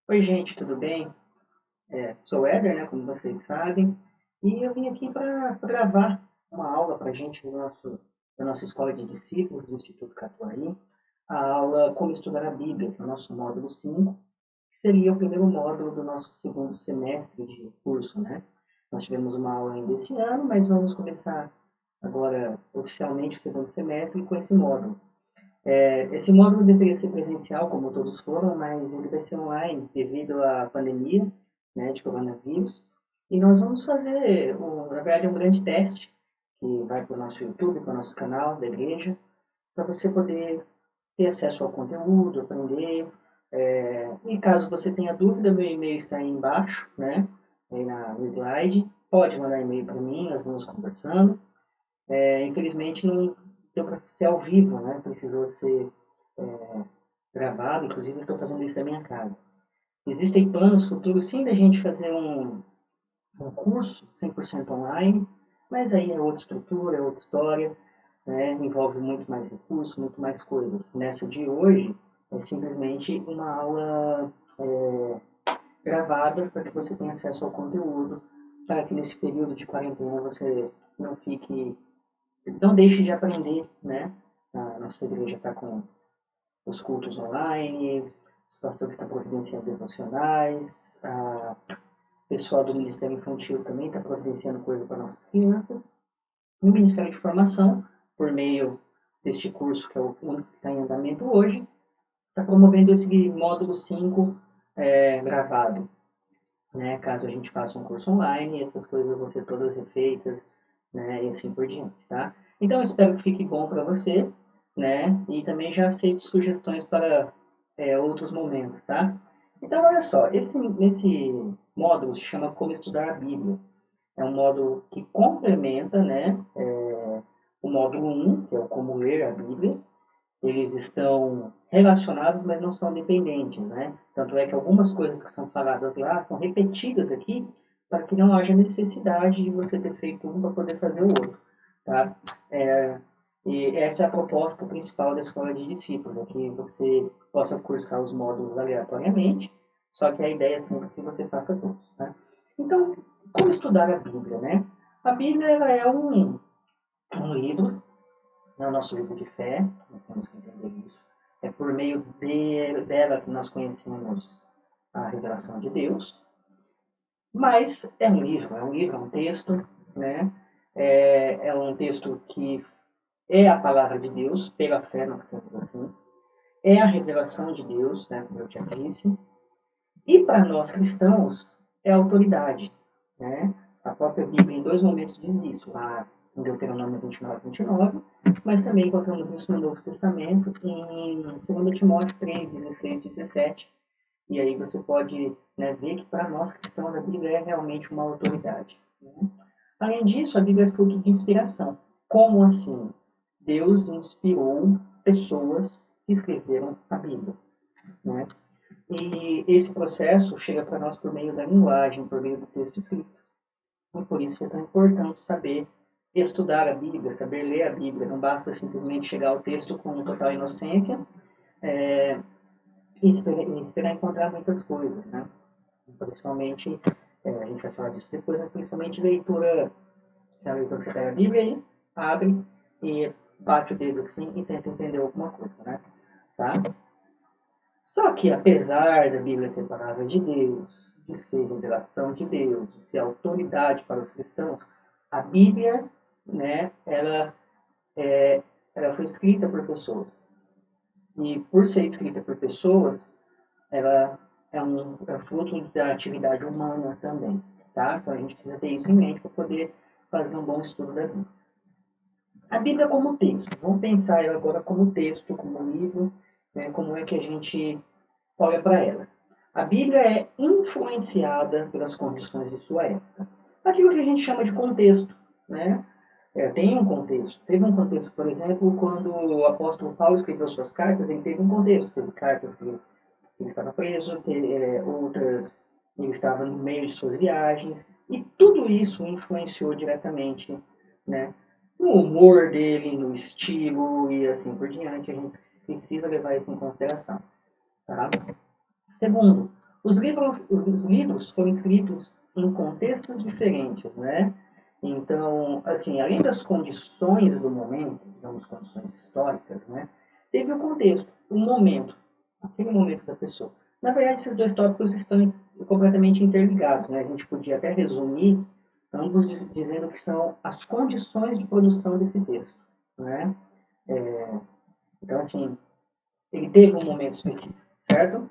Oi, gente, tudo bem? Sou o Éder, né, como vocês sabem, e eu vim aqui para gravar uma aula para a gente da nossa escola de discípulos do Instituto Catuaí, a aula Como Estudar a Bíblia, que é o nosso módulo 5, que seria o primeiro módulo do nosso segundo semestre de curso, né? Nós tivemos uma aula ainda esse ano, mas vamos começar agora oficialmente o segundo semestre com esse módulo. Esse módulo deveria ser presencial, como todos foram, mas ele vai ser online devido à pandemia, né, de coronavírus. E nós vamos fazer, na verdade, um grande teste que vai para o nosso YouTube, para o nosso canal da igreja, para você poder ter acesso ao conteúdo, aprender. E caso você tenha dúvida, meu e-mail está aí embaixo, né, aí no slide. Pode mandar e-mail para mim, nós vamos conversando. Infelizmente não deu para ser ao vivo, né? Precisou ser é, gravado, inclusive estou fazendo isso da minha casa. Existem planos futuros sim da gente fazer um curso 100% online, mas aí é outra estrutura, é outra história, né? Envolve muito mais recursos, muito mais coisas. Nessa de hoje é simplesmente uma aula gravada para que você tenha acesso ao conteúdo, para que nesse período de quarentena você não fique não deixe de aprender, né? A nossa igreja está com os cultos online, os pastores estão providenciando devocionais, o pessoal do Ministério Infantil também está providenciando coisa para nossas crianças. E o Ministério de Formação, por meio deste curso, que é o único que está em andamento hoje, está promovendo esse módulo 5 gravado. Né? Caso a gente faça um curso online, essas coisas vão ser todas refeitas, né? E assim por diante, tá? Então, eu espero que fique bom para você, né? E também já aceito sugestões para outros momentos, tá? Então, olha só, esse módulo se chama Como Estudar a Bíblia. É um módulo que complementa, né? O módulo 1, que é o Como Ler a Bíblia, eles estão relacionados, mas não são dependentes, né? Tanto é que algumas coisas que são faladas lá são repetidas aqui para que não haja necessidade de você ter feito um para poder fazer o outro, tá? É, e essa é a proposta principal da escola de discípulos, é que você possa cursar os módulos aleatoriamente, só que a ideia é sempre que você faça todos, né? Então, como estudar a Bíblia, né? A Bíblia ela é um livro, é o nosso livro de fé, nós temos que entender isso. É por meio dela que nós conhecemos a revelação de Deus, mas é um texto, né? É um texto que é a palavra de Deus, pela fé nós cremos assim, é a revelação de Deus, né, como eu já disse, e para nós cristãos é autoridade, né? A própria Bíblia em dois momentos diz isso, lá em Deuteronômio 29, mas também encontramos isso no Novo Testamento, em 2 Timóteo 3, 16, 17. E aí você pode, né, ver que para nós cristãos a Bíblia é realmente uma autoridade, né? Além disso, a Bíblia é fruto de inspiração. Como assim? Deus inspirou pessoas que escreveram a Bíblia, né? E esse processo chega para nós por meio da linguagem, por meio do texto escrito. E por isso é tão importante saber estudar a Bíblia, saber ler a Bíblia. Não basta simplesmente chegar ao texto com total inocência e esperar encontrar muitas coisas, né? Principalmente, a gente vai falar disso depois, mas principalmente leitura, a leitura que você pega a Bíblia aí, abre e bate o dedo assim e tenta entender alguma coisa, né? Tá? Só que, apesar da Bíblia ser palavra de Deus, de ser revelação de Deus, de ser autoridade para os cristãos, a Bíblia, né, ela foi escrita por pessoas. E por ser escrita por pessoas, ela é fruto da atividade humana também, tá? Então a gente precisa ter isso em mente para poder fazer um bom estudo da Bíblia. A Bíblia como texto, vamos pensar ela agora como texto, como livro, né, como é que a gente olha para ela. A Bíblia é influenciada pelas condições de sua época. Aquilo que a gente chama de contexto, né? Tem um contexto. Teve um contexto, por exemplo, quando o apóstolo Paulo escreveu suas cartas, ele teve um contexto. Teve cartas que ele estava preso, outras ele estava no meio de suas viagens, e tudo isso influenciou diretamente, né, no humor dele, no estilo e assim por diante. A gente precisa levar isso em consideração. Tá? Segundo, Os livros foram escritos em contextos diferentes, né? Então, assim, além das condições do momento, digamos, condições históricas, né? Teve o contexto, o momento, aquele momento da pessoa. Na verdade, esses dois tópicos estão completamente interligados, né? A gente podia até resumir ambos dizendo que são as condições de produção desse texto, né? Então, assim, ele teve um momento específico, certo?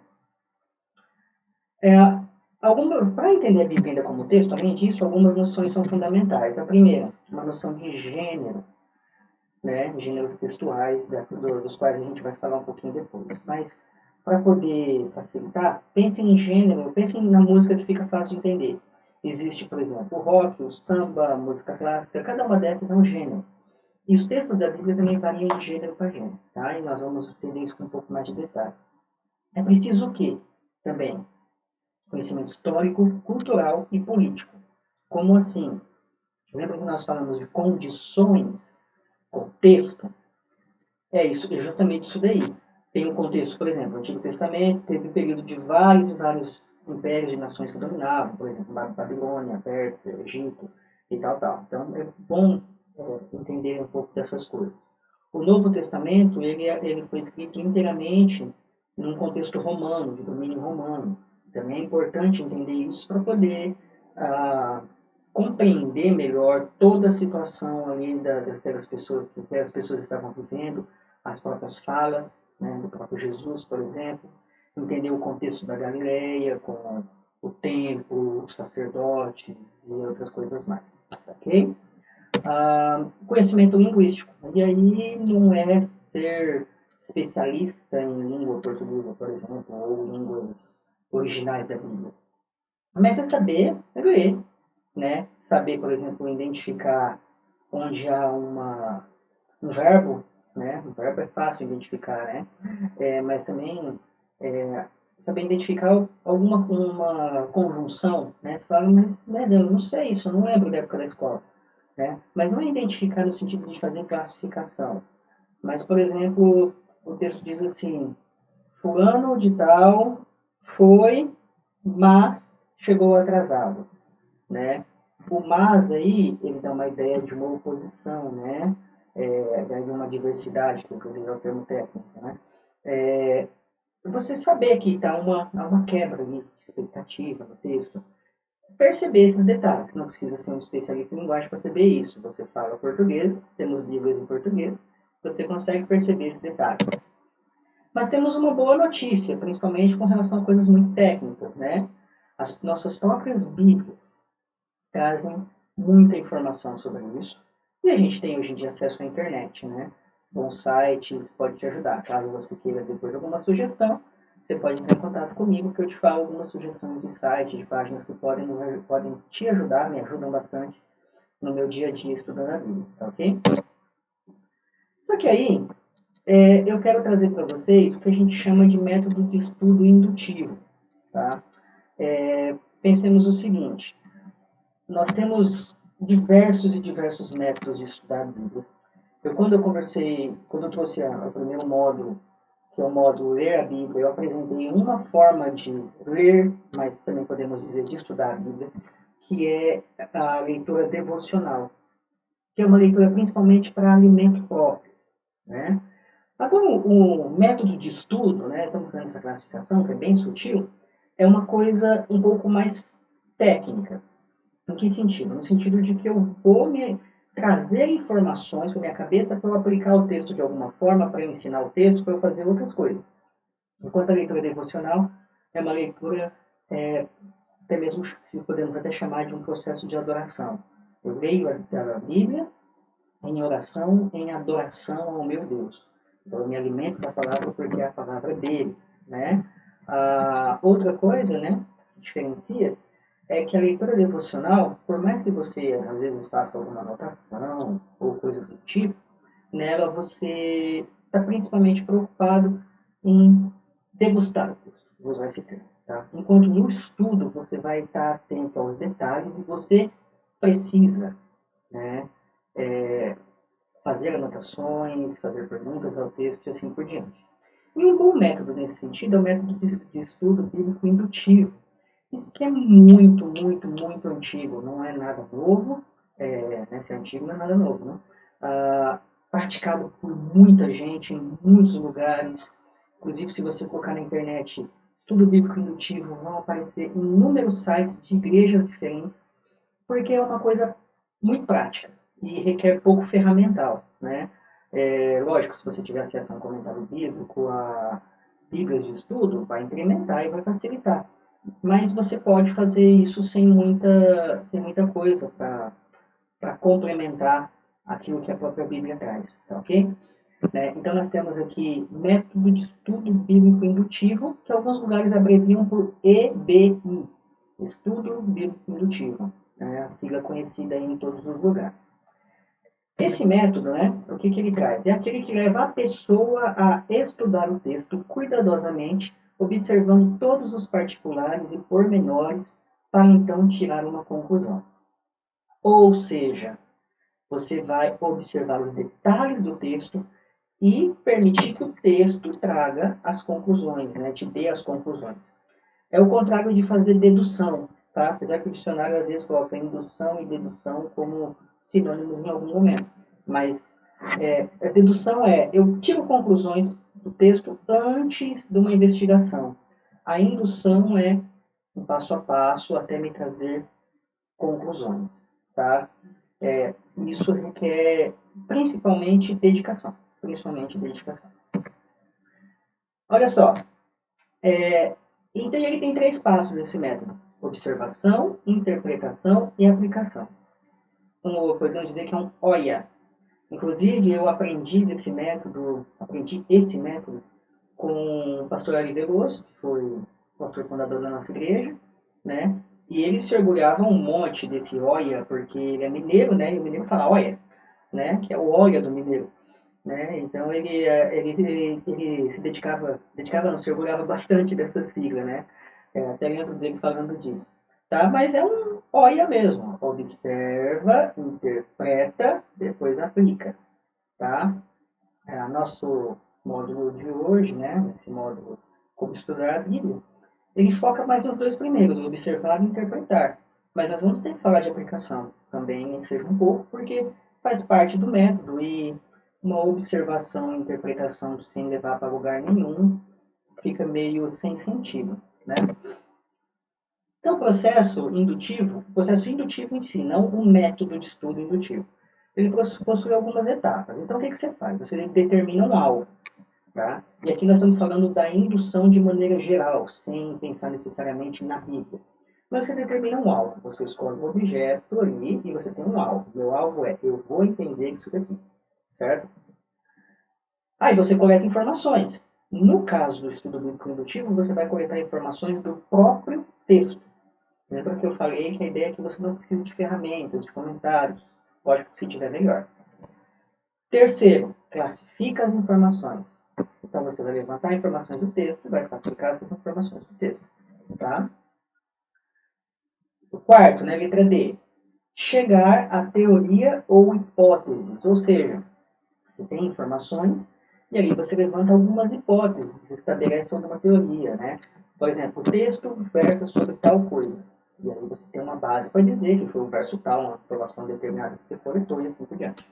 É, para entender a Bíblia ainda como texto, além disso, algumas noções são fundamentais. A primeira, uma noção de gênero, né? Gêneros textuais, dos quais a gente vai falar um pouquinho depois. Mas, para poder facilitar, pensem em gênero, pensem na música que fica fácil de entender. Existe, por exemplo, o rock, o samba, a música clássica, cada uma dessas é um gênero. E os textos da Bíblia também variam de gênero para gênero, tá? E nós vamos entender isso com um pouco mais de detalhe. É preciso o quê? Também conhecimento histórico, cultural e político. Como assim? Lembra que nós falamos de condições, contexto? É justamente isso daí. Tem um contexto, por exemplo, o Antigo Testamento teve um período de vários e vários impérios e nações que dominavam, por exemplo, Babilônia, Pérsia, Egito e tal, tal. Então é bom entender um pouco dessas coisas. O Novo Testamento ele foi escrito inteiramente num contexto romano, de domínio romano. Também é importante entender isso para poder ah, compreender melhor toda a situação ali daquelas pessoas que as pessoas estavam vivendo, as próprias falas, né, do próprio Jesus, por exemplo, entender o contexto da Galileia com o templo, os sacerdotes e outras coisas mais, ok? Conhecimento linguístico. E aí não é ser especialista em língua portuguesa, por exemplo, ou línguas originais da Bíblia. Mas é saber ler, né? Saber, por exemplo, identificar onde há um verbo, né? Um verbo é fácil identificar, né? Mas também saber identificar alguma uma conjunção, né? Você fala, mas né, eu não sei isso, eu não lembro da época da escola, né? Mas não é identificar no sentido de fazer classificação. Mas, por exemplo, o texto diz assim, fulano de tal foi, mas chegou atrasado, né? O mas aí, ele dá uma ideia de uma oposição, né? De uma diversidade, que inclusive é o termo técnico, né? Você saber que há uma quebra ali de expectativa no texto, perceber esses detalhes. Não precisa ser um especialista em linguagem para saber isso. Você fala português, temos bíblias em português, você consegue perceber esse detalhe. Mas temos uma boa notícia, principalmente com relação a coisas muito técnicas, né? As nossas próprias bíblias trazem muita informação sobre isso. E a gente tem hoje em dia acesso à internet, né? Bons sites pode te ajudar. Caso você queira depois alguma sugestão, você pode entrar em contato comigo que eu te falo algumas sugestões de sites, de páginas que podem te ajudar, me ajudam bastante no meu dia a dia estudando a Bíblia, tá ok? Só que aí, eu quero trazer para vocês o que a gente chama de método de estudo indutivo, tá? Pensemos o seguinte, nós temos diversos e diversos métodos de estudar a Bíblia. Quando eu trouxe o primeiro módulo, que é o módulo Ler a Bíblia, eu apresentei uma forma de ler, mas também podemos dizer de estudar a Bíblia, que é a leitura devocional, que é uma leitura principalmente para alimento próprio, né? Agora, o método de estudo, né, estamos fazendo essa classificação, que é bem sutil, é uma coisa um pouco mais técnica. Em que sentido? No sentido de que eu vou me trazer informações para minha cabeça para eu aplicar o texto de alguma forma, para eu ensinar o texto, para eu fazer outras coisas. Enquanto a leitura devocional é uma leitura, até mesmo que podemos até chamar de um processo de adoração. Eu leio a Bíblia em oração, em adoração ao meu Deus. Então eu me alimento da palavra porque é a palavra dele, né? Outra coisa, né, que diferencia é que a leitura devocional, por mais que você às vezes faça alguma anotação ou coisas do tipo, nela você está principalmente preocupado em degustar o texto, vou usar esse termo. Tá? Enquanto no estudo você vai estar atento aos detalhes e você precisa, né, fazer anotações, fazer perguntas ao texto e assim por diante. E um bom método nesse sentido é o método de estudo bíblico indutivo. Isso que é muito, muito, muito antigo, não é nada novo, né, se é antigo não é nada novo, né? Praticado por muita gente em muitos lugares, inclusive se você colocar na internet estudo bíblico indutivo, vão aparecer inúmeros sites de igrejas diferentes, porque é uma coisa muito prática e requer pouco ferramental, né? Lógico, se você tiver acesso a um comentário bíblico, a bíblias de estudo, vai incrementar e vai facilitar. Mas você pode fazer isso sem muita coisa para complementar aquilo que a própria Bíblia traz, tá ok? Então nós temos aqui método de estudo bíblico indutivo, que alguns lugares abreviam por EBI, estudo bíblico indutivo, né? A sigla conhecida em todos os lugares. Esse método, né, o que ele traz? É aquele que leva a pessoa a estudar o texto cuidadosamente, observando todos os particulares e pormenores, para então tirar uma conclusão. Ou seja, você vai observar os detalhes do texto e permitir que o texto traga as conclusões, né, te dê as conclusões. É o contrário de fazer dedução, tá? Apesar que o dicionário às vezes coloca indução e dedução como sinônimos em algum momento. Mas a dedução eu tiro conclusões do texto antes de uma investigação. A indução é um passo a passo até me trazer conclusões, tá? Isso requer principalmente dedicação. Principalmente dedicação. Olha só, então ele tem 3 passos esse método: observação, interpretação e aplicação. Podemos dizer que é um OIA. Inclusive, eu aprendi esse método com o pastor Ari Veloso, que foi o pastor fundador da nossa igreja, né? E ele se orgulhava um monte desse OIA, porque ele é mineiro, né? E o mineiro fala OIA, né? Que é o OIA do mineiro, né? Então ele se orgulhava bastante dessa sigla, né? Até lembro dele falando disso. Tá? Mas é um OIA mesmo. Observa, interpreta, depois aplica. Tá? Nosso módulo de hoje, né? Esse módulo Como Estudar a Bíblia, ele foca mais nos 2 primeiros, observar e interpretar. Mas nós vamos ter que falar de aplicação também, nem que seja um pouco, porque faz parte do método e uma observação e interpretação sem levar para lugar nenhum fica meio sem sentido, né? Então, o processo indutivo em si, não um método de estudo indutivo, ele possui algumas etapas. Então, o que você faz? Você determina um alvo, tá? E aqui nós estamos falando da indução de maneira geral, sem pensar necessariamente na Bíblia. Mas você determina um alvo. Você escolhe um objeto ali e você tem um alvo. Meu alvo é, eu vou entender isso daqui, certo? Aí você coleta informações. No caso do estudo bíblico indutivo, você vai coletar informações do próprio texto. Lembra que eu falei que a ideia é que você não precisa de ferramentas, de comentários. Lógico que se tiver melhor. Terceiro, classifica as informações. Então você vai levantar informações do texto e vai classificar essas informações do texto. Tá? O quarto, né, letra D. Chegar a teoria ou hipóteses. Ou seja, você tem informações e aí você levanta algumas hipóteses, estabelece alguma teoria, né? Por exemplo, o texto versa sobre tal coisa. E aí você tem uma base para dizer que foi o verso tal, uma aprovação determinada que você coletou e assim por diante.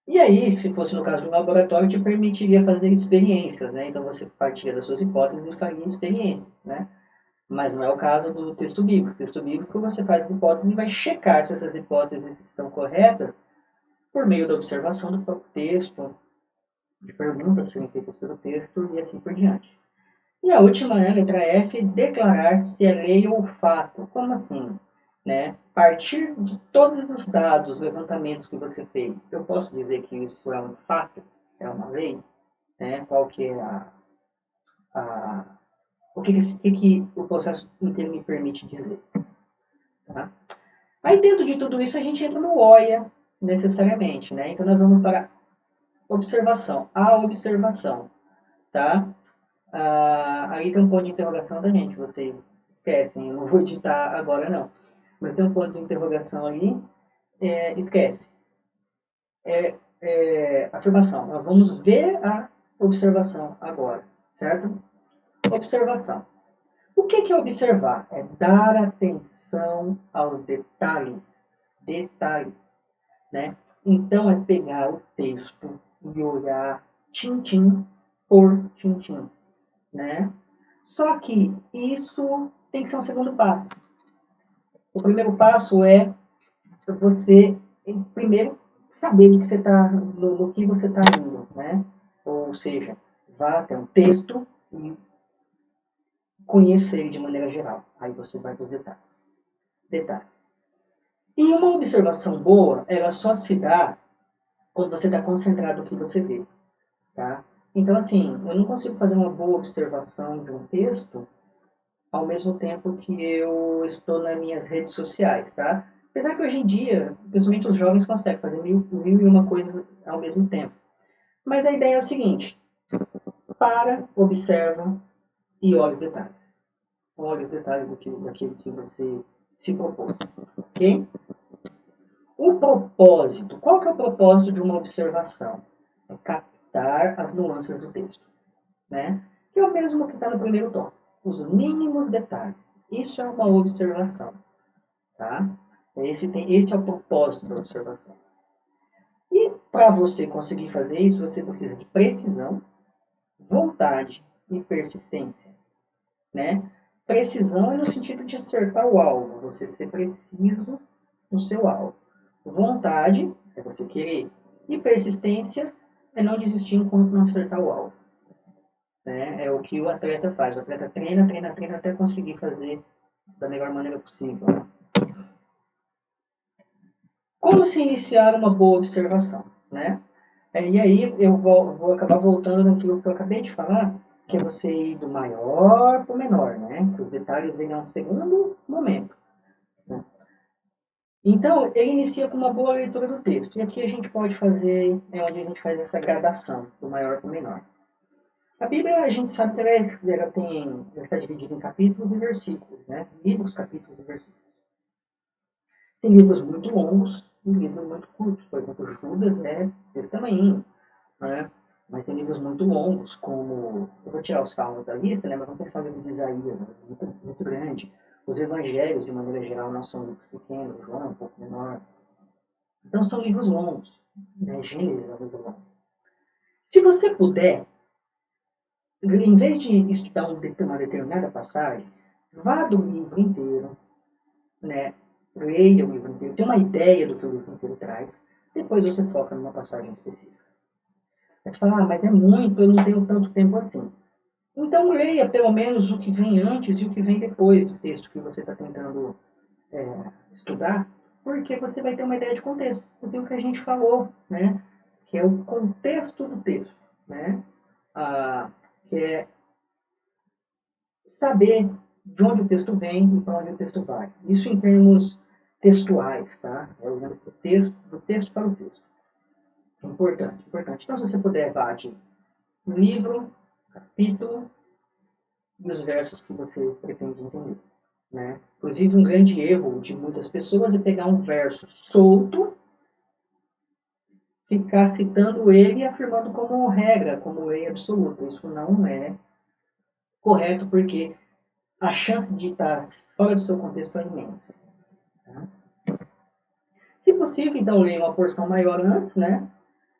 E aí, se fosse no caso de um laboratório, te permitiria fazer experiências, né? Então você partia das suas hipóteses e faria experiências, né? Mas não é o caso do texto bíblico. No texto bíblico você faz as hipóteses e vai checar se essas hipóteses estão corretas por meio da observação do próprio texto, de perguntas serem feitas pelo texto e assim por diante. E a última, né, letra F, declarar se é lei ou fato. Como assim? Né? A partir de todos os dados, levantamentos que você fez, eu posso dizer que isso é um fato, é uma lei? Né? Qual que é o que o processo inteiro me permite dizer? Tá? Aí dentro de tudo isso a gente entra no OIA, necessariamente. Né? Então nós vamos para observação. A observação. Tá? Aí tem um ponto de interrogação da gente, vocês esquecem, eu não vou editar agora não. Mas tem um ponto de interrogação ali, esquece. Afirmação, nós vamos ver a observação agora, certo? Observação. O que é observar? É dar atenção aos detalhes. Detalhes, né? Então é pegar o texto e olhar tintim por tintim, né? Só que isso tem que ser um segundo passo. O primeiro passo é você, primeiro, saber do que você tá, do que você está indo, né? Ou seja, vá até um texto e conhecer de maneira geral. Aí você vai para os detalhes. Detalhes. E uma observação boa, ela só se dá quando você está concentrado no que você vê, tá? Então, assim, eu não consigo fazer uma boa observação de um texto ao mesmo tempo que eu estou nas minhas redes sociais, tá? Apesar que hoje em dia, principalmente os jovens conseguem fazer mil e uma coisas ao mesmo tempo. Mas a ideia é o seguinte: para, observa e olha os detalhes. Olha os detalhes daquilo que você se propôs, ok? O propósito, qual que é o propósito de uma observação? É captar as nuances do texto, né? Que é o mesmo que está no primeiro tom. Os mínimos detalhes. Isso é uma observação, tá? Esse é o propósito da observação. E para você conseguir fazer isso, você precisa de precisão, vontade e persistência, né? Precisão é no sentido de acertar o alvo, você ser preciso no seu alvo. Vontade é você querer. E persistência é não desistir enquanto não acertar o alvo. Né? É o que o atleta faz. O atleta treina, treina, treina até conseguir fazer da melhor maneira possível. Como se iniciar uma boa observação? Né? E aí eu vou acabar voltando naquilo que eu acabei de falar, que é você ir do maior para o menor, né? Que os detalhes é um segundo momento. Né? Então, ele inicia com uma boa leitura do texto. E aqui a gente pode fazer, é onde a gente faz essa gradação, do maior para o menor. A Bíblia, a gente sabe que ela está dividida em capítulos e versículos, né? Livros, capítulos e versículos. Tem livros muito longos e livros muito curtos. Por exemplo, Judas é desse tamanho, né? Mas tem livros muito longos, como... Eu vou tirar o Salmo da lista, né? Mas vamos pensar no livro de Isaías, né? Muito grande. Os evangelhos, de maneira geral, não são livros pequenos. João é um pouco menor. Então, são livros longos. Né? Gênesis é um livro longo. Se você puder, em vez de estudar uma determinada passagem, vá do livro inteiro, né? Leia o livro inteiro, tenha uma ideia do que o livro inteiro traz, depois você foca numa passagem específica. Aí você fala, mas é muito, eu não tenho tanto tempo assim. Então leia pelo menos o que vem antes e o que vem depois do texto que você está tentando estudar, porque você vai ter uma ideia de contexto. Porque o que a gente falou, né? Que é o contexto do texto, né? Que é saber de onde o texto vem e para onde o texto vai. Isso em termos textuais, tá? É olhando do texto para o texto. Importante, importante. Então, se você puder, vá de livro, capítulo e os versos que você pretende entender. Né? Inclusive, um grande erro de muitas pessoas é pegar um verso solto, ficar citando ele e afirmando como regra, como lei absoluta. Isso não é correto, porque a chance de estar fora do seu contexto é imensa. Tá? Se possível, então, leia uma porção maior antes, né?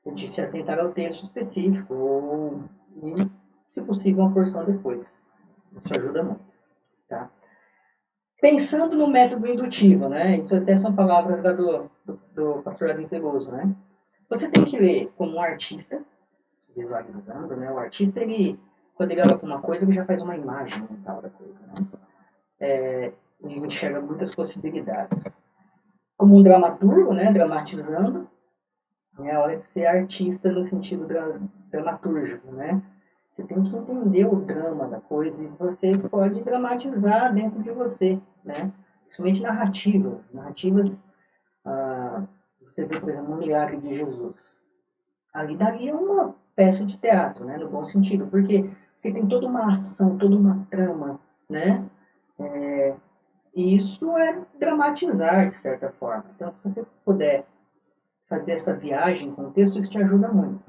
De se atentar ao texto específico, e, se possível, uma porção depois. Isso ajuda muito. Tá? Pensando no método indutivo, né? Isso até são palavras do pastor Adem Pegoso, né? Você tem que ler como um artista, visualizando, né? O artista, quando ele olha para uma coisa, ele já faz uma imagem mental da coisa, né? Ele enxerga muitas possibilidades. Como um dramaturgo, né? Dramatizando, é a hora de ser artista no sentido dramatúrgico, né? Você tem que entender o drama da coisa e você pode dramatizar dentro de você, né? Principalmente narrativas. Narrativas, você vê, por exemplo, o milagre de Jesus. Ali daria uma peça de teatro, né? No bom sentido. Porque tem toda uma ação, toda uma trama, né? E isso é dramatizar, de certa forma. Então, se você puder fazer essa viagem com o texto, isso te ajuda muito.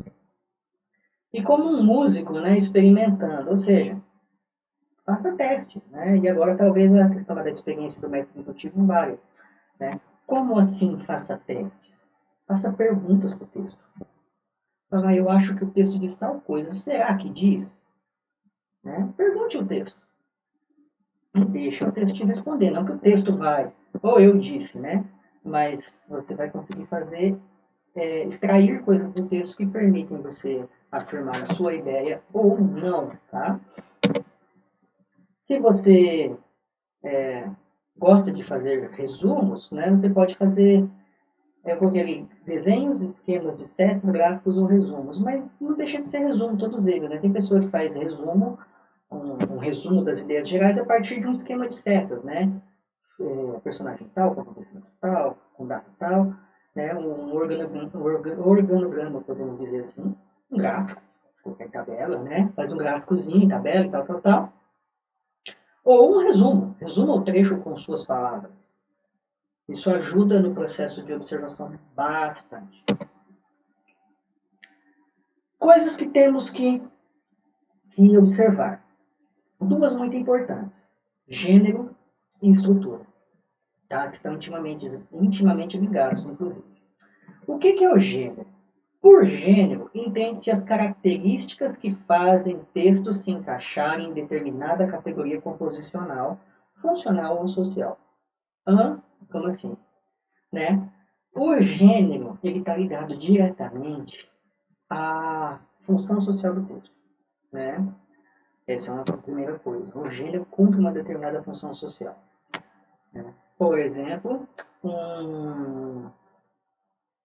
E como um músico, né, experimentando, ou seja, faça teste, né? E agora talvez a questão da experiência do método indutivo valha, né? Como assim faça teste? Faça perguntas para o texto. Fala, eu acho que o texto diz tal coisa, será que diz? Né? Pergunte o texto. E deixa o texto te responder, não que o texto vai, ou eu disse, né? Mas você vai conseguir fazer, extrair coisas do texto que permitem você afirmar a sua ideia ou não, tá? Se você gosta de fazer resumos, né, você pode fazer, eu coloquei ali, desenhos, esquemas de setas, gráficos ou resumos, mas não deixa de ser resumo todos eles, né? Tem pessoa que faz resumo, um resumo das ideias gerais a partir de um esquema de setas, né? Personagem tal, com acontecimento tal, com data tal, né? Organograma, podemos dizer assim, um gráfico, qualquer tabela, né? Faz um gráficozinho, tabela e tal, tal, tal. Ou um resumo, resuma o trecho com suas palavras. Isso ajuda no processo de observação bastante. Coisas que temos que observar. Duas muito importantes: gênero e estrutura. Tá? Que estão intimamente ligados, inclusive. O que é o gênero? Por gênero, entende-se as características que fazem textos se encaixarem em determinada categoria composicional, funcional ou social. Como assim? Né? O gênero ele está ligado diretamente à função social do texto. Né? Essa é uma primeira coisa. O gênero cumpre uma determinada função social. Né? Por exemplo, um,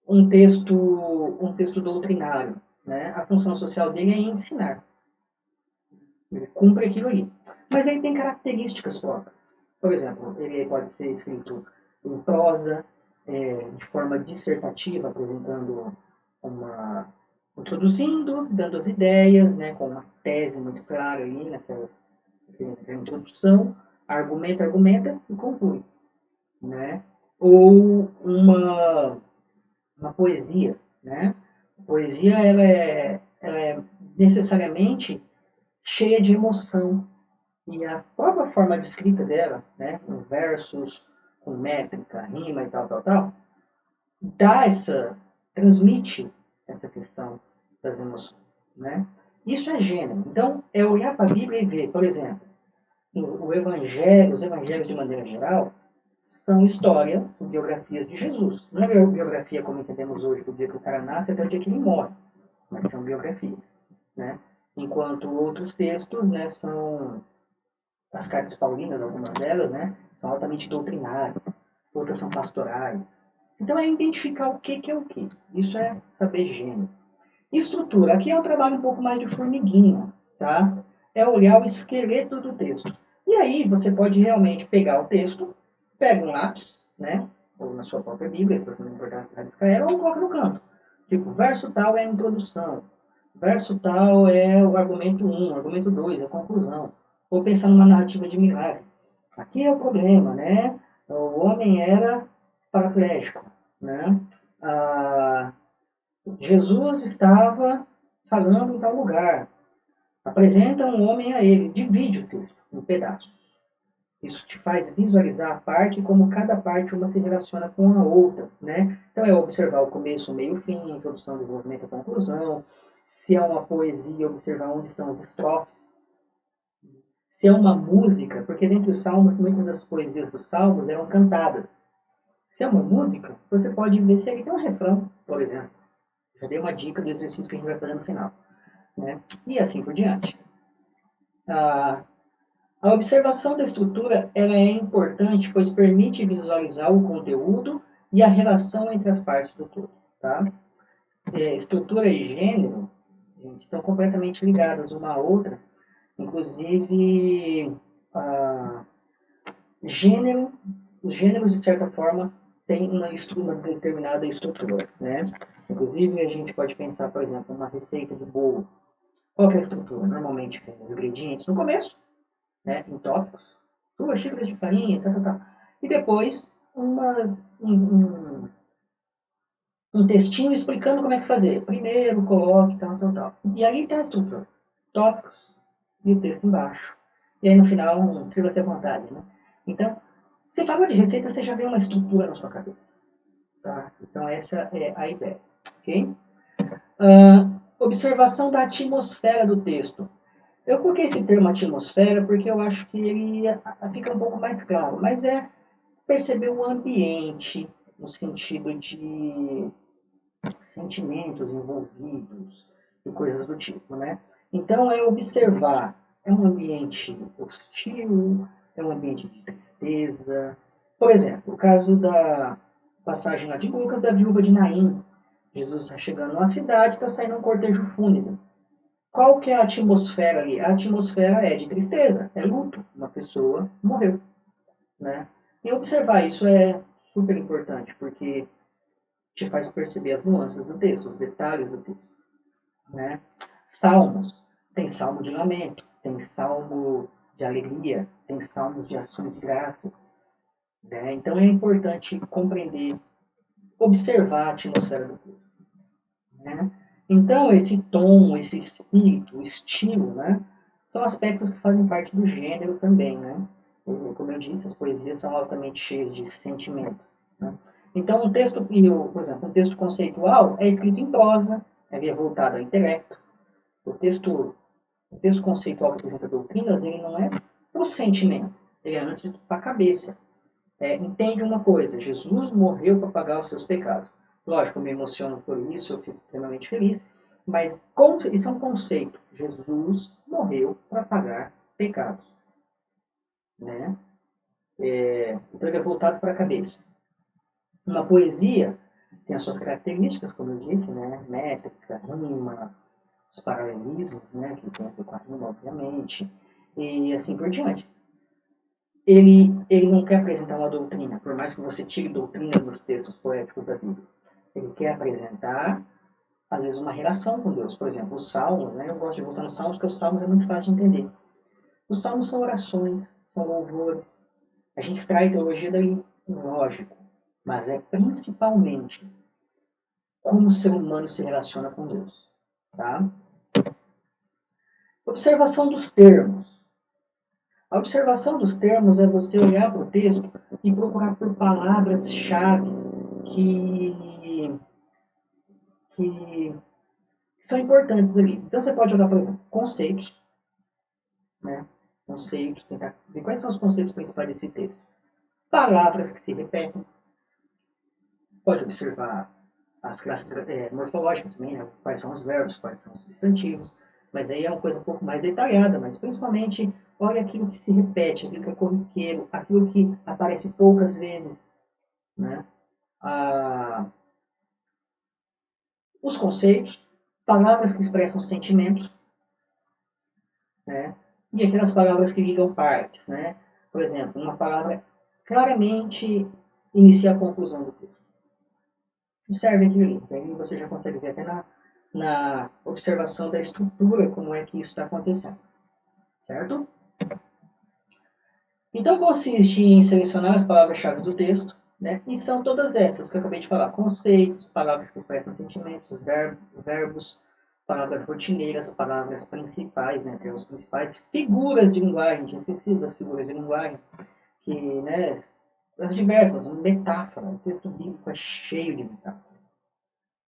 um texto doutrinário. Né? A função social dele é ensinar. Ele cumpre aquilo ali. Mas ele tem características próprias. Por exemplo, ele pode ser escrito em prosa, de forma dissertativa, apresentando uma. Introduzindo, dando as ideias, né, com uma tese muito clara ali naquela introdução, argumenta e conclui. Né? Ou uma poesia. Né? A poesia ela é necessariamente cheia de emoção. E a própria forma de escrita dela, né, com versos, com métrica, rima e tal, tal, tal, transmite essa questão das emoções. Né? Isso é gênero. Então, é olhar para a Bíblia e ver, por exemplo, os evangelhos de maneira geral, são histórias, biografias de Jesus. Não é biografia como entendemos hoje, do dia que o cara nasce até o dia que ele morre, mas são biografias. Né? Enquanto outros textos, né, são as cartas paulinas, algumas delas, né, são altamente doutrinárias, outras são pastorais. Então é identificar o que é o que. Isso é saber gênero. Estrutura. Aqui é um trabalho um pouco mais de formiguinha, tá? É olhar o esqueleto do texto. E aí você pode realmente pegar o texto, pega um lápis, né? Ou na sua própria Bíblia, se você não importar se rabiscar ela, ou coloca no canto. Tipo, verso tal é a introdução. Verso tal é o argumento 1, argumento 2, a conclusão. Ou pensar numa narrativa de milagre. Aqui é o problema, né? O homem era paraplégico, né? Ah, Jesus estava falando em tal lugar. Apresenta um homem a ele, divide o texto em pedaços. Isso te faz visualizar a parte e como cada parte uma se relaciona com a outra, né? Então é observar o começo, o meio, o fim, a introdução, o desenvolvimento, a conclusão. Se é uma poesia, observar onde estão os estrofes. Se é uma música, porque dentre os salmos, muitas das poesias dos salmos eram cantadas. Se é uma música, você pode ver se ali tem um refrão, por exemplo. Já dei uma dica do exercício que a gente vai fazer no final. Né? E assim por diante. A observação da estrutura ela é importante, pois permite visualizar o conteúdo e a relação entre as partes do todo. Tá? Estrutura e gênero estão completamente ligadas uma à outra. Inclusive, gênero, os gêneros, de certa forma, têm uma determinada estrutura. Né? Inclusive, a gente pode pensar, por exemplo, uma receita de bolo. Qual é a estrutura? Normalmente, tem os ingredientes no começo, né, em tópicos, 2 xícaras de farinha, tal, tal, tal. E depois um textinho explicando como é que fazer. Primeiro, coloque, tal, tal, tal. E ali está tudo. Tópicos e o texto embaixo. E aí no final, escreva-se à vontade, né? Então, você falou de receita, você já vê uma estrutura na sua cabeça. Tá? Então essa é a ideia. Ok? Observação da atmosfera do texto. Eu coloquei esse termo atmosfera porque eu acho que ele fica um pouco mais claro, mas é perceber o ambiente no sentido de sentimentos envolvidos e coisas do tipo, né? Então é observar, é um ambiente hostil, é um ambiente de tristeza. Por exemplo, o caso da passagem lá de Lucas da viúva de Naim. Jesus está chegando na cidade, está saindo um cortejo fúnebre. Qual que é a atmosfera ali? A atmosfera é de tristeza, é luto. Uma pessoa morreu, né? E observar isso é super importante, porque te faz perceber as nuances do texto, os detalhes do texto, né? Salmos. Tem salmo de lamento, tem salmo de alegria, tem salmos de ações de graças, né? Então é importante compreender, observar a atmosfera do texto, né? Então esse tom, esse espírito, o estilo, né? São aspectos que fazem parte do gênero também, né? Como eu disse, as poesias são altamente cheias de sentimento, né? Então, um texto, por exemplo, um texto conceitual é escrito em prosa, é voltado ao intelecto. O texto conceitual que apresenta doutrinas, ele não é para o sentimento, ele é antes de tudo para a cabeça. Entende uma coisa, Jesus morreu para pagar os seus pecados. Lógico, eu me emociono por isso, eu fico extremamente feliz, mas isso é um conceito. Jesus morreu para pagar pecados, né? Então ele é voltado para a cabeça. Uma poesia tem as suas características, como eu disse, né? Métrica, rima, os paralelismos, né? Que tem a ver com a rima, obviamente, e assim por diante. Ele não quer apresentar uma doutrina, por mais que você tire doutrina dos textos poéticos da Bíblia. Ele quer apresentar, às vezes, uma relação com Deus. Por exemplo, os salmos, né? Eu gosto de voltar nos salmos, porque os salmos é muito fácil de entender. Os salmos são orações, são louvores. A gente extrai teologia dali, lógico, mas é principalmente como o ser humano se relaciona com Deus. Tá? Observação dos termos. A observação dos termos é você olhar para o texto e procurar por palavras-chave que, que são importantes ali. Então você pode olhar, por exemplo, conceitos, né? Conceitos, tentar ver quais são os conceitos principais desse texto. Palavras que se repetem. Pode observar as classes morfológicas também, né? Quais são os verbos, quais são os substantivos. Mas aí é uma coisa um pouco mais detalhada, mas principalmente olha aquilo que se repete, aquilo que é corriqueiro, aquilo que aparece poucas vezes, né? Ah, os conceitos, palavras que expressam sentimentos, né? E aquelas palavras que ligam partes, né? Por exemplo, uma palavra claramente inicia a conclusão do texto. Observe aquilo ali, aí você já consegue ver até na observação da estrutura como é que isso está acontecendo, certo? Então consiste em selecionar as palavras-chave do texto, né? E são todas essas que eu acabei de falar: conceitos, palavras que expressam sentimentos, verbos, palavras rotineiras, palavras principais, né? Termos principais, figuras de linguagem, tinha esquecido das figuras de linguagem, que, né? As diversas, metáfora, o texto bíblico é cheio de metáfora,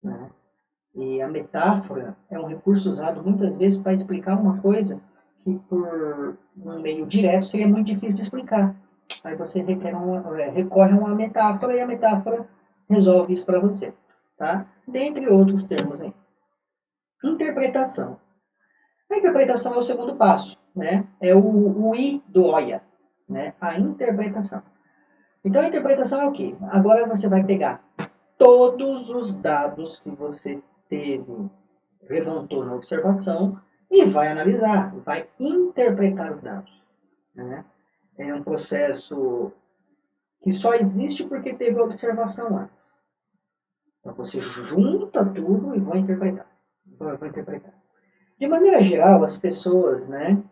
né? E a metáfora é um recurso usado muitas vezes para explicar uma coisa que por um meio direto seria muito difícil de explicar. Aí você recorre a uma metáfora e a metáfora resolve isso para você. Tá? Dentre outros termos aí. Interpretação. A interpretação é o segundo passo. Né? É o I do OIA. Né? A interpretação. Então a interpretação é o quê? Agora você vai pegar todos os dados que você teve, levantou na observação e vai analisar, vai interpretar os dados, né? É um processo que só existe porque teve a observação antes. Então você junta tudo e vai interpretar. Vai interpretar. De maneira geral, as pessoas, né?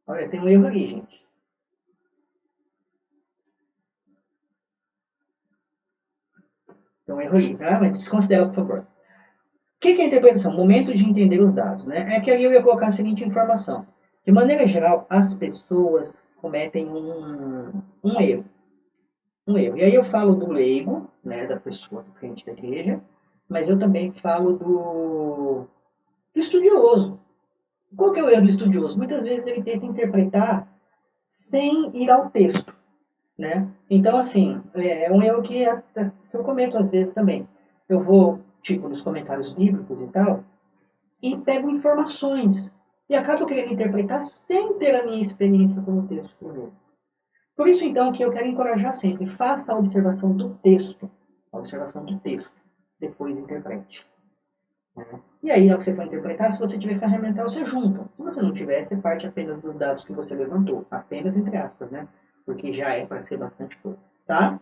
Olha, tem um erro ali, gente. Tem um erro aí, tá? Mas desconsidera, por favor. O que é a interpretação? Momento de entender os dados, né? É que aí eu ia colocar a seguinte informação. De maneira geral, as pessoas cometem um erro. Um erro. E aí eu falo do leigo, né, da pessoa do crente da igreja, mas eu também falo do estudioso. Qual que é o erro do estudioso? Muitas vezes ele tenta interpretar sem ir ao texto, né? Então, assim, é um erro que eu cometo às vezes também. Eu vou, tipo, nos comentários bíblicos e tal, e pego informações. E acabo querendo interpretar sem ter a minha experiência com o texto primeiro. Por isso, então, que eu quero encorajar sempre, faça a observação do texto. A observação do texto. Depois interprete. Né? E aí, na hora que você for interpretar, se você tiver ferramental, você junta. Se você não tiver, você parte apenas dos dados que você levantou. Apenas entre aspas, né? Porque já é para ser bastante coisa. Tá?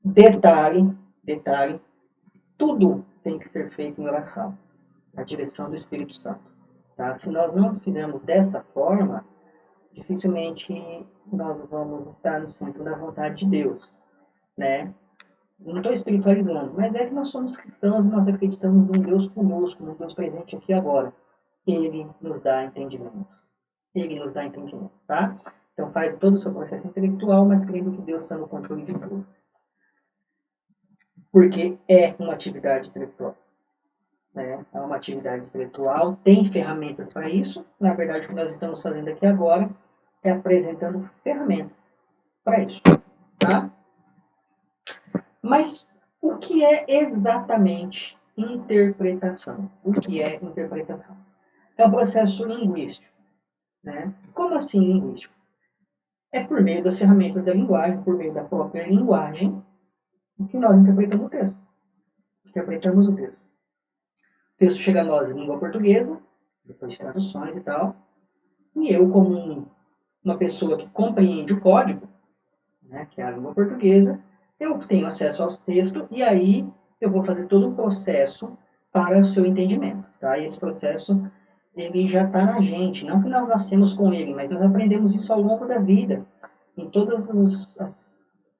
Detalhe, tudo tem que ser feito em oração. A direção do Espírito Santo. Tá? Se nós não fizermos dessa forma, dificilmente nós vamos estar no centro da vontade de Deus, né? Não estou espiritualizando, mas é que nós somos cristãos e nós acreditamos num Deus conosco, num Deus presente aqui agora. Ele nos dá entendimento. Ele nos dá entendimento, tá? Então faz todo o seu processo intelectual, mas crendo que Deus está no controle de tudo. Porque é uma atividade intelectual. Né? É uma atividade intelectual, tem ferramentas para isso. Na verdade, o que nós estamos fazendo aqui agora é apresentando ferramentas para isso, tá? Mas o que é exatamente interpretação? O que é interpretação? É um processo linguístico, né? Como assim linguístico? É por meio das ferramentas da linguagem, por meio da própria linguagem, que nós interpretamos o texto. Interpretamos o texto. O texto chega a nós em língua portuguesa, depois de traduções e tal, e eu, como uma pessoa que compreende o código, né, que é a língua portuguesa, eu tenho acesso aos textos e aí eu vou fazer todo o processo para o seu entendimento. Tá? E esse processo ele já está na gente, não que nós nascemos com ele, mas nós aprendemos isso ao longo da vida, em todas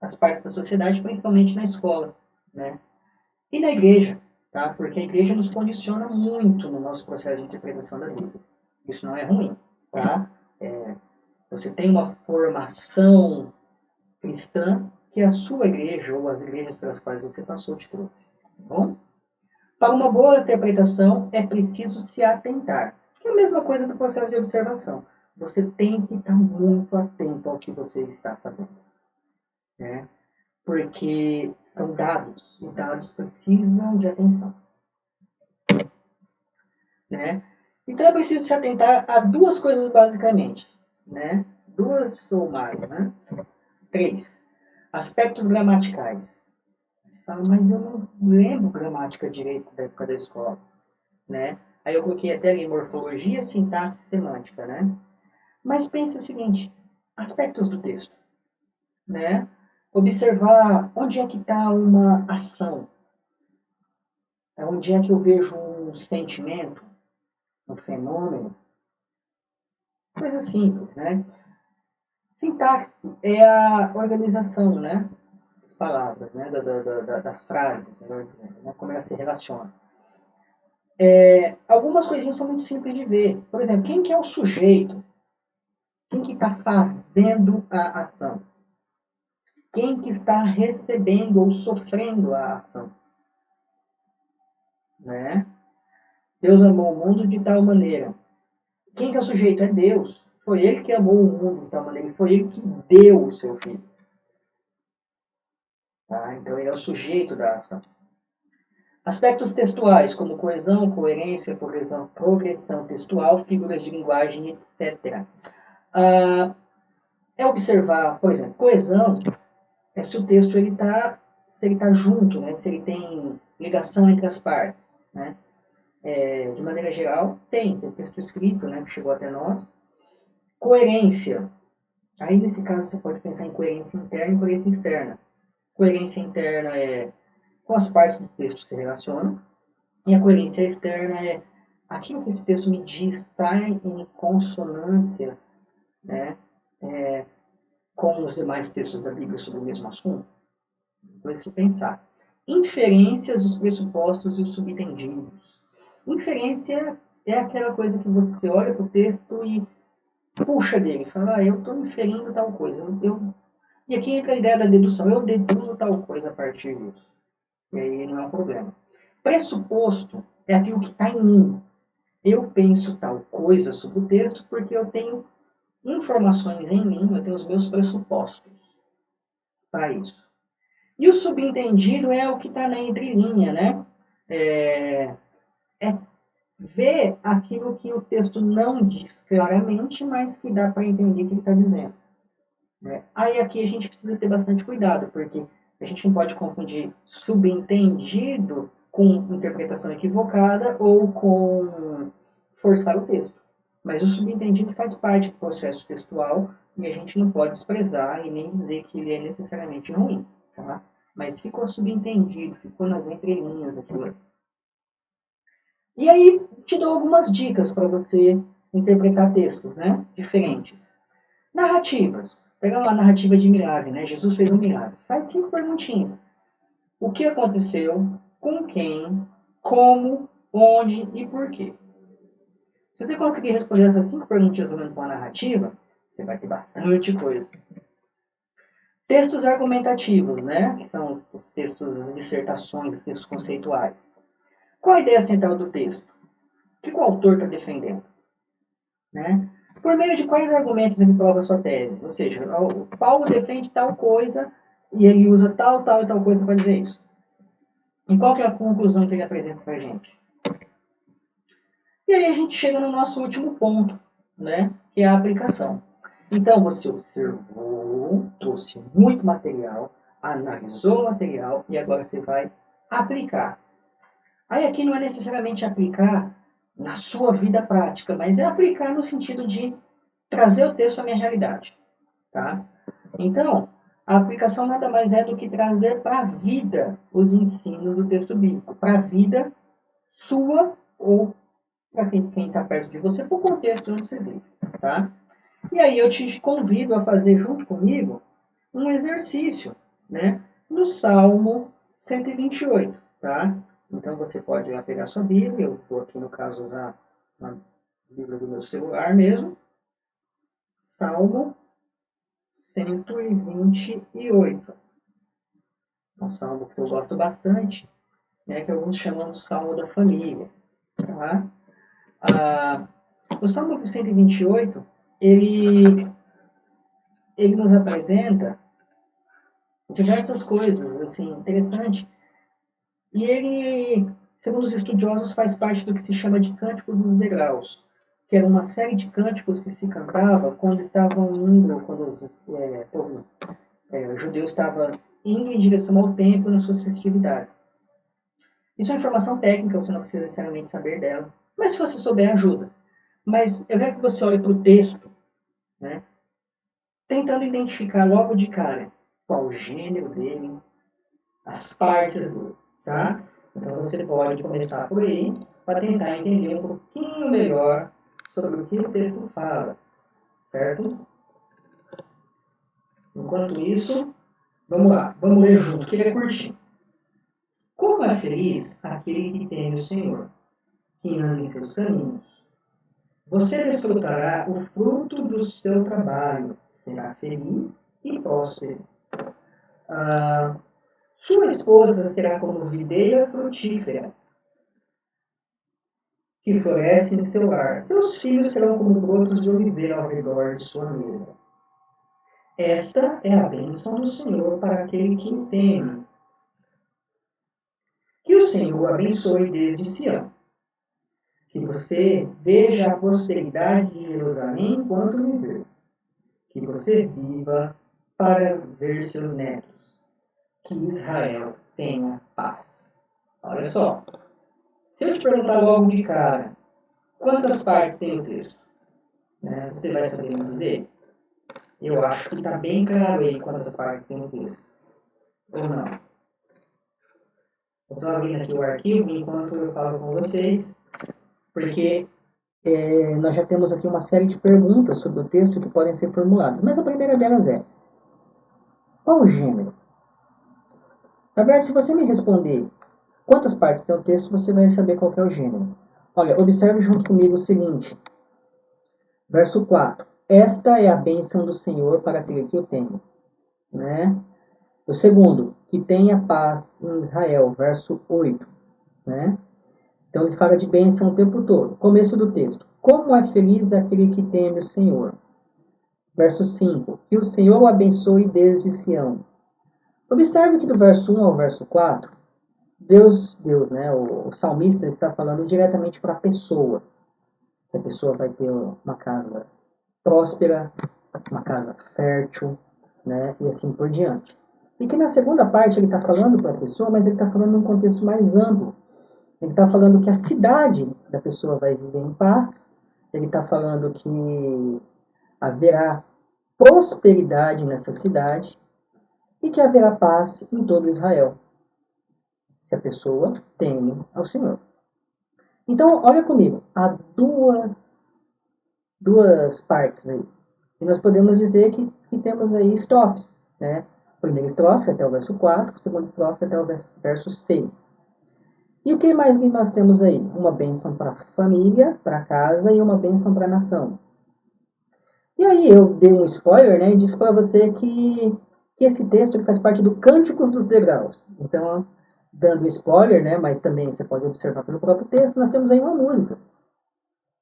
as partes da sociedade, principalmente na escola. Né? E na igreja, tá? Porque a igreja nos condiciona muito no nosso processo de interpretação da Bíblia. Isso não é ruim. Tá? Você tem uma formação cristã que a sua igreja ou as igrejas pelas quais você passou te trouxe. Tá bom? Para uma boa interpretação é preciso se atentar. Que é a mesma coisa do processo de observação. Você tem que estar muito atento ao que você está fazendo. Né? Porque são dados. E dados precisam de atenção. Né? Então é preciso se atentar a duas coisas basicamente. Né? Duas ou mais. Né? Três. Aspectos gramaticais. Você fala, mas eu não lembro gramática direito da época da escola. Né? Aí eu coloquei até ali morfologia, sintaxe e semântica. Né? Mas pense o seguinte, aspectos do texto. Né? Observar onde é que está uma ação. Onde é que eu vejo um sentimento, um fenômeno. Coisa simples, né? Sintaxe é a organização, né? Das palavras, né? Das frases, melhor dizendo, né? Como elas se relacionam. Algumas coisinhas são muito simples de ver. Por exemplo, quem que é o sujeito? Quem que está fazendo a ação? Quem que está recebendo ou sofrendo a ação? Né? Deus amou o mundo de tal maneira. Quem que é o sujeito? É Deus. Foi Ele que amou o mundo de tal maneira. Foi Ele que deu o seu filho. Tá? Então ele é o sujeito da ação. Aspectos textuais, como coesão, coerência, progressão textual, figuras de linguagem, etc. É observar, por exemplo, coesão é se o texto se ele tá junto, né? Se ele tem ligação entre as partes. Né? De maneira geral, tem texto escrito, né, que chegou até nós. Coerência. Aí, nesse caso, você pode pensar em coerência interna e coerência externa. Coerência interna é com as partes do texto se relacionam, e a coerência externa é aquilo que esse texto me diz está em consonância, né, com os demais textos da Bíblia sobre o mesmo assunto. Para se pensar. Inferências, os pressupostos e os subentendidos. Inferência é aquela coisa que você olha para o texto e puxa dele, fala, eu estou inferindo tal coisa. E aqui entra a ideia da dedução, eu deduzo tal coisa a partir disso. E aí não é um problema. Pressuposto é aquilo que está em mim. Eu penso tal coisa sobre o texto porque eu tenho informações em mim, eu tenho os meus pressupostos para isso. E o subentendido é o que está na entrelinha, né? É ver aquilo que o texto não diz claramente, mas que dá para entender o que ele está dizendo. Né? Aí aqui a gente precisa ter bastante cuidado, porque a gente não pode confundir subentendido com interpretação equivocada ou com forçar o texto. Mas o subentendido faz parte do processo textual e a gente não pode desprezar e nem dizer que ele é necessariamente ruim. Tá? Mas ficou subentendido, ficou nas entrelinhas aquilo. E aí te dou algumas dicas para você interpretar textos, né, diferentes. Narrativas. Pega lá a narrativa de milagre, né? Jesus fez um milagre. Faz 5 perguntinhas. O que aconteceu? Com quem? Como? Onde? E por quê? Se você conseguir responder essas 5 perguntinhas olhando para a narrativa, você vai ter bastante coisa. Textos argumentativos, né? Que são os textos, as dissertações, os textos conceituais. Qual a ideia central do texto? O que o autor está defendendo? Né? Por meio de quais argumentos ele prova a sua tese? Ou seja, o Paulo defende tal coisa e ele usa tal, tal e tal coisa para dizer isso. E qual que é a conclusão que ele apresenta para a gente? E aí a gente chega no nosso último ponto, né? Que é a aplicação. Então você observou, trouxe muito material, analisou o material e agora você vai aplicar. Aí aqui não é necessariamente aplicar na sua vida prática, mas é aplicar no sentido de trazer o texto à minha realidade. Tá? Então, a aplicação nada mais é do que trazer para a vida os ensinos do texto bíblico, para a vida sua ou para quem está perto de você, para o contexto onde você vive. Tá? E aí eu te convido a fazer junto comigo um exercício, né? No Salmo 128, tá? Então você pode pegar sua Bíblia, eu vou aqui no caso usar a Bíblia do meu celular mesmo. Salmo 128. Um salmo que eu gosto bastante, né, que alguns chamam de Salmo da Família. Tá? O Salmo 128, ele nos apresenta diversas coisas, assim, interessante. E ele, segundo os estudiosos, faz parte do que se chama de Cânticos dos Degraus, que era uma série de cânticos que se cantava quando estavam indo, quando o judeu estava indo em direção ao templo nas suas festividades. Isso é uma informação técnica, você não precisa necessariamente saber dela, mas se você souber, ajuda. Mas eu quero que você olhe para o texto, né, tentando identificar logo de cara qual o gênero dele, as partes dele, tá? Então você pode começar por aí para tentar entender um pouquinho melhor sobre o que o texto fala, certo? Enquanto isso, vamos lá, vamos ler junto, que ele é curtinho. Como é feliz aquele que teme o Senhor, que anda em seus caminhos. Você desfrutará o fruto do seu trabalho, será feliz e próspero. Sua esposa será como videira frutífera, que floresce em seu lar. Seus filhos serão como brotos de oliveira ao redor de sua mesa. Esta é a bênção do Senhor para aquele que o teme. Que o Senhor abençoe desde Sião. Que você veja a prosperidade de Jerusalém enquanto viver. Que você viva para ver seus netos. Que Israel tenha paz. Olha só. Se eu te perguntar logo de cara, quantas partes tem o texto? Né? Você vai saber me dizer? Eu acho que está bem claro aí quantas partes tem o texto. Ou não? Eu estou abrindo aqui o arquivo enquanto eu falo com vocês, porque nós já temos aqui uma série de perguntas sobre o texto que podem ser formuladas. Mas a primeira delas é: qual o gênero? Na verdade, se você me responder quantas partes tem o texto, você vai saber qual que é o gênero. Olha, observe junto comigo o seguinte. Verso 4. Esta é a bênção do Senhor para aquele que o teme. Né? O segundo, que tenha paz em Israel. Verso 8. Né? Então ele fala de bênção o tempo todo. Começo do texto. Como é feliz aquele que teme o Senhor. Verso 5. Que o Senhor o abençoe desde Sião. Observe que do verso 1 ao verso 4, Deus, né, o salmista está falando diretamente para a pessoa. Que a pessoa vai ter uma casa próspera, uma casa fértil, né, e assim por diante. E que na segunda parte ele está falando para a pessoa, mas ele está falando num contexto mais amplo. Ele está falando que a cidade da pessoa vai viver em paz, ele está falando que haverá prosperidade nessa cidade e que haverá paz em todo Israel, se a pessoa teme ao Senhor. Então, olha comigo, há duas partes aí. E nós podemos dizer que temos aí estrofes, né? Primeira estrofe até o verso 4, segunda estrofe até o verso 6. E o que mais nós temos aí? Uma bênção para a família, para a casa e uma bênção para a nação. E aí eu dei um spoiler, né? E disse para você que esse texto ele faz parte do Cânticos dos Degraus. Então, dando spoiler, né? Mas também você pode observar pelo próprio texto, nós temos aí uma música.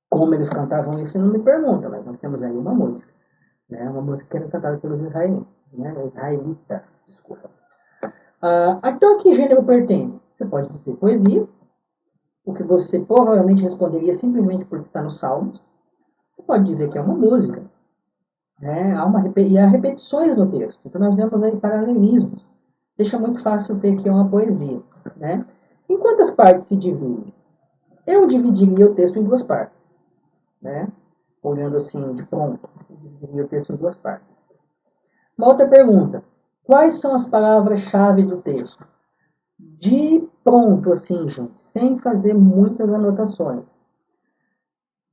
Como eles cantavam isso, você não me pergunta, mas nós temos aí uma música. Né? Uma música que era cantada pelos israelitas. Né? Israelitas, desculpa. Então, a que gênero pertence? Você pode dizer poesia, o que você provavelmente responderia simplesmente porque está nos Salmos. Você pode dizer que é uma música. Né? E há repetições no texto. Então, nós vemos aí paralelismos. Deixa muito fácil ver que é uma poesia. Né? Em quantas partes se divide? Eu dividiria o texto em duas partes. Né? Olhando assim de pronto, eu dividiria o texto em duas partes. Uma outra pergunta. Quais são as palavras-chave do texto? De pronto, assim, gente, sem fazer muitas anotações.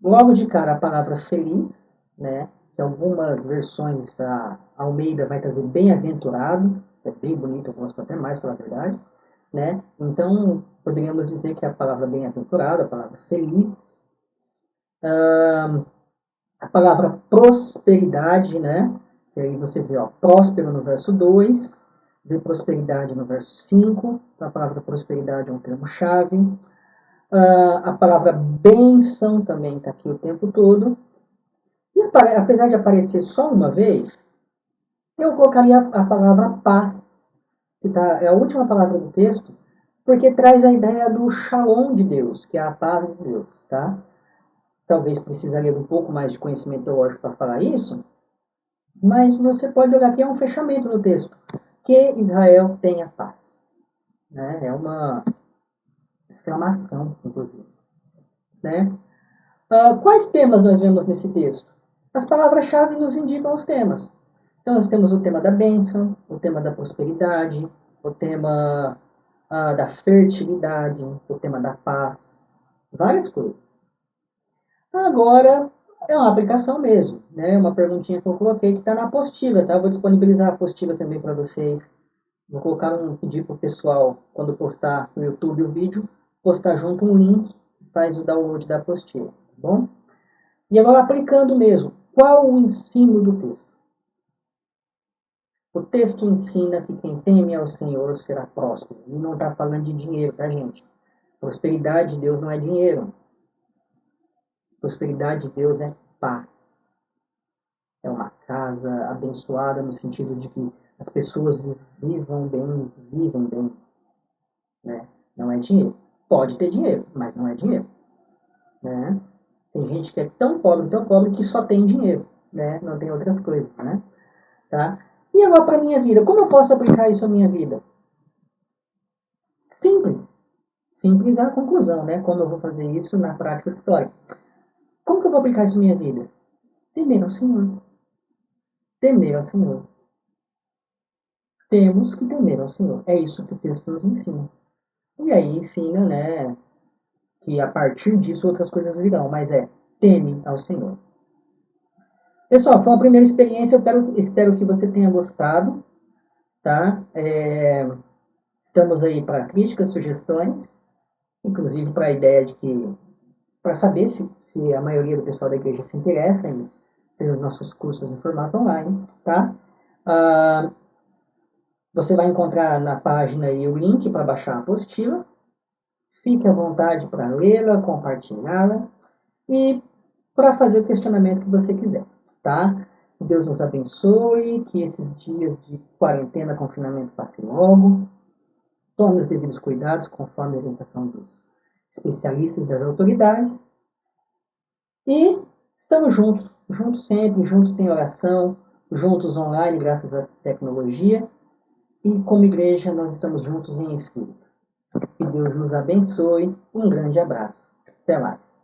Logo de cara, a palavra feliz, né? Que algumas versões a Almeida vai trazer bem-aventurado, é bem bonito, eu gosto até mais, pela verdade, né? Então, poderíamos dizer que a palavra bem-aventurado, a palavra feliz, a palavra prosperidade, né? Que aí você vê, ó, próspero no verso 2, vê prosperidade no verso 5, a palavra prosperidade é um termo-chave. A palavra bênção também está aqui o tempo todo. E apesar de aparecer só uma vez, eu colocaria a palavra paz, que é a última palavra do texto, porque traz a ideia do shalom de Deus, que é a paz de Deus, tá? Talvez precisaria de um pouco mais de conhecimento teológico para falar isso, mas você pode olhar que é um fechamento no texto, que Israel tenha paz. Né? É uma exclamação, inclusive. Né? Quais temas nós vemos nesse texto? As palavras-chave nos indicam os temas. Então, nós temos o tema da bênção, o tema da prosperidade, o tema da fertilidade, o tema da paz, várias coisas. Agora, é uma aplicação mesmo, né? Uma perguntinha que eu coloquei que está na apostila, tá? Eu vou disponibilizar a apostila também para vocês. Vou colocar pedir para o pessoal, quando postar no YouTube o vídeo, postar junto um link que faz o download da apostila, tá bom? E agora aplicando mesmo, qual o ensino do texto? O texto ensina que quem teme ao Senhor será próspero. E não está falando de dinheiro, tá, gente? Prosperidade de Deus não é dinheiro. Prosperidade de Deus é paz. É uma casa abençoada no sentido de que as pessoas vivem bem. Né? Não é dinheiro. Pode ter dinheiro, mas não é dinheiro. Né? Tem gente que é tão pobre que só tem dinheiro. Né? Não tem outras coisas. Né? Tá? E agora para a minha vida? Como eu posso aplicar isso à minha vida? Simples. Simples é a conclusão, né? Como eu vou fazer isso na prática de história. Como que eu vou aplicar isso à minha vida? Temer ao Senhor. Temer ao Senhor. Temos que temer ao Senhor. É isso que o texto nos ensina. E aí ensina, né, que a partir disso outras coisas virão, mas teme ao Senhor. Pessoal, foi uma primeira experiência, eu espero que você tenha gostado, tá? Estamos aí para críticas, sugestões, inclusive para a ideia de que, para saber se a maioria do pessoal da igreja se interessa em ter os nossos cursos em formato online, tá? Você vai encontrar na página aí o link para baixar a apostila. Fique à vontade para lê-la, compartilhá-la e para fazer o questionamento que você quiser, tá? Que Deus nos abençoe, que esses dias de quarentena, confinamento passem logo. Tome os devidos cuidados conforme a orientação dos especialistas e das autoridades. E estamos juntos, juntos sempre, juntos em oração, juntos online, graças à tecnologia. E como igreja, nós estamos juntos em espírito. Que Deus nos abençoe. Um grande abraço. Até mais.